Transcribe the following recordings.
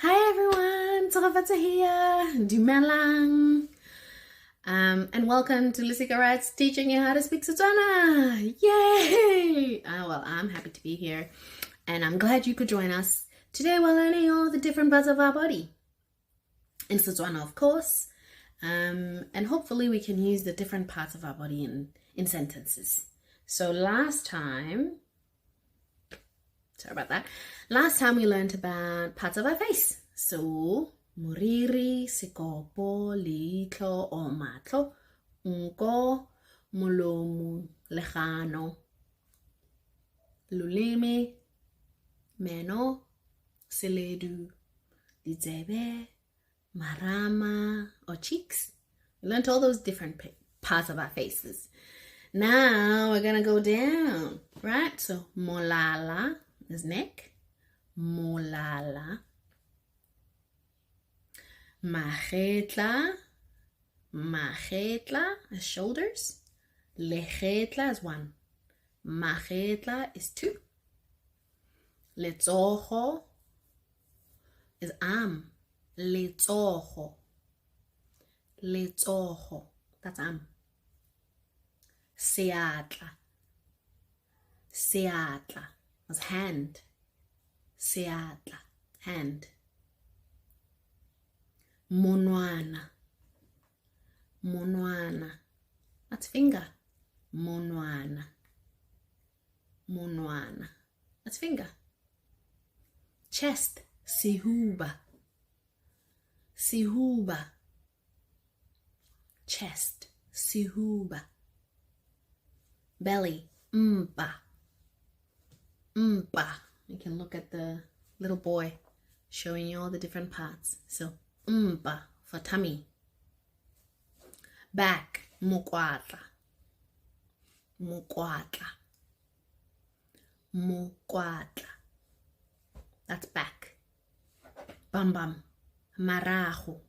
Hi everyone, Tsogafata here, Dumelang. And welcome to Losika Writes, teaching you how to speak Setswana. Yay! Well, I'm happy to be here, and I'm glad you could join us. Today we're learning all the different parts of our body. In Setswana, of course. And hopefully we can use the different parts of our body in sentences. So last time we learned about parts of our face. So, moriri, sekopo, leihlo or matlo, nko, molomo, legano, luleme, meno, seledu, ditsebe, marama, or cheeks. We learned all those different parts of our faces. Now we're gonna go down, right? So, molala is neck, molala. Magetla is shoulders. Legetla is one. Magetla is two. Letsogo is arm. Letsogo. That's arm. Seatla is hand. Seatla, hand. Monwana, that's finger. Monwana, that's finger. Chest, sihuba, chest, sihuba. Belly, mpa. You can look at the little boy showing you all the different parts. So, mpa for tummy. Back, mukwatla. That's back. Bum, marajo.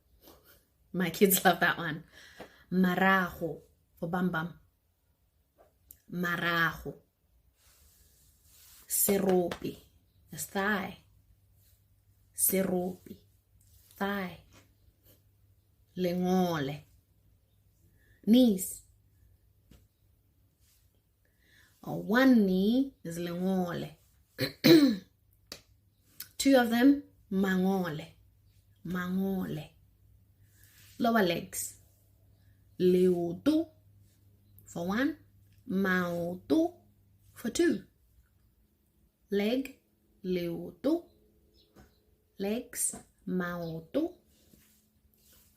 My kids love that one. Marajo for bum. Marajo. Seropi is thigh. Seropi, thigh. Lengole, knees. Or one knee is lengole. Two of them, mangole. Lower legs. Leutu for one, mautu for two. Leg, leutu. Legs, mautu.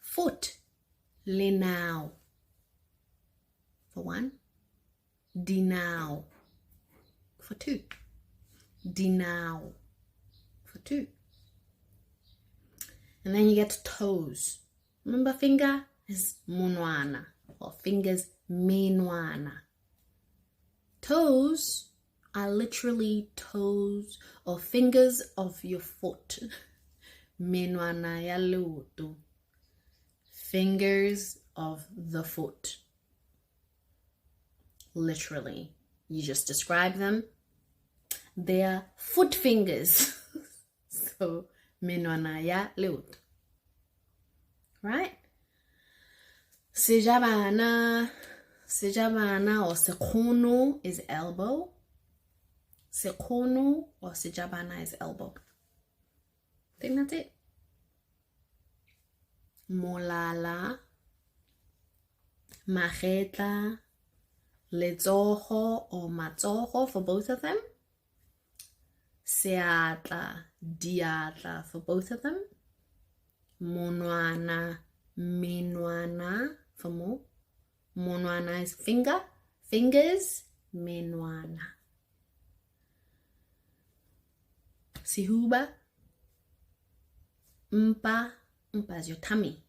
Foot, lenao for one. Dinao for two. Dinao for two. And then you get to toes. Remember, finger is monwana, or fingers menwana. Toes are literally toes or fingers of your foot. Menwana ya lutu. Fingers of the foot. Literally. You just describe them. They're foot fingers. So, menwana ya lutu. Right? Sejabana or sekhono is elbow. Sekhono or sejabana is elbow. I think that's it. Molala, magetla, letsogo or matsogo for both of them. Seatla, diatla for both of them. Monwana, menwana for more. Monwana is fingers, menwana. Sihuba, mpa is your tummy.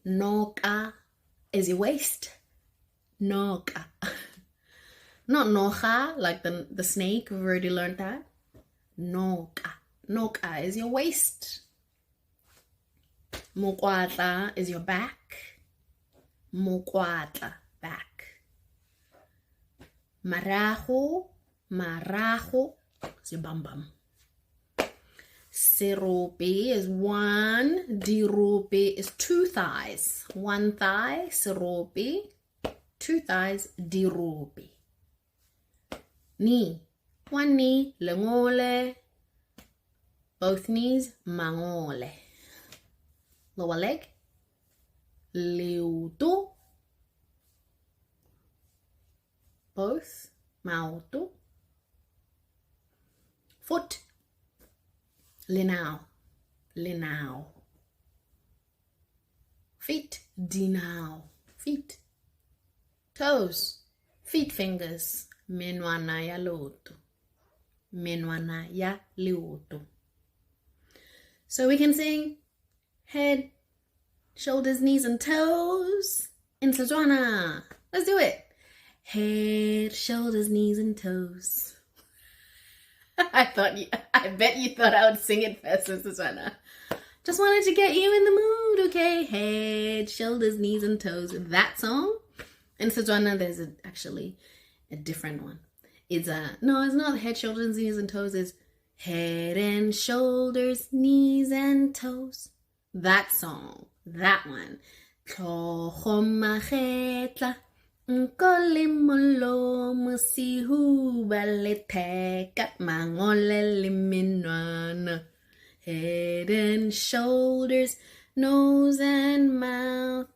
Noka is your waist. Noka. Not noja, like the snake. We've already learned that. Noka is your waist. Mukwatla is your back. Mukwatla, back. Marajo is your bum. Serope is one. Dirope is two thighs. One thigh, serope. Two thighs, dirope. Knee. One knee, lengole. Both knees, mangole. Lower leg, leuto. Both, maoto. Foot, linao, linao. Feet, dinao, feet. Toes, feet fingers, menwana ya loto, menwana ya leuto. So we can sing head, shoulders, knees, and toes in Setswana. Let's do it. Head, shoulders, knees, and toes. I bet you thought I would sing it first in Setswana. Just wanted to get you in the mood, okay? Head, shoulders, knees, and toes. That song. In Setswana, there's actually a different one. It's not head, shoulders, knees, and toes. It's head and shoulders, knees, and toes. That song. That one. Nkolimolo musihu baleteka mangole liminwana. Head and shoulders, nose and mouth,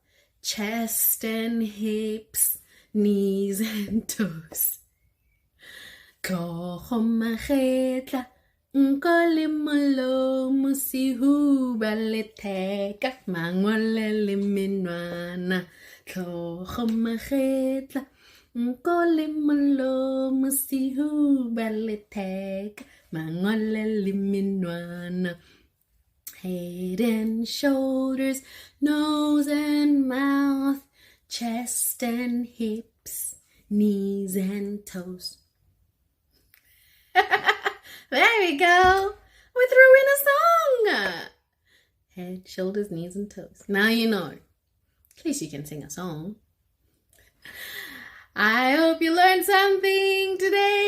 chest and hips, knees and toes. Kohomachetla nkolimolo musihu baleteka mangole liminwana. Kohomachetla nkolimolo musihu baleteka mangole liminwana. Head and shoulders, nose and mouth, chest and hips, knees and toes. There we go. We threw in a song. Head, shoulders, knees, and toes. Now you know. At least you can sing a song. I hope you learned something today.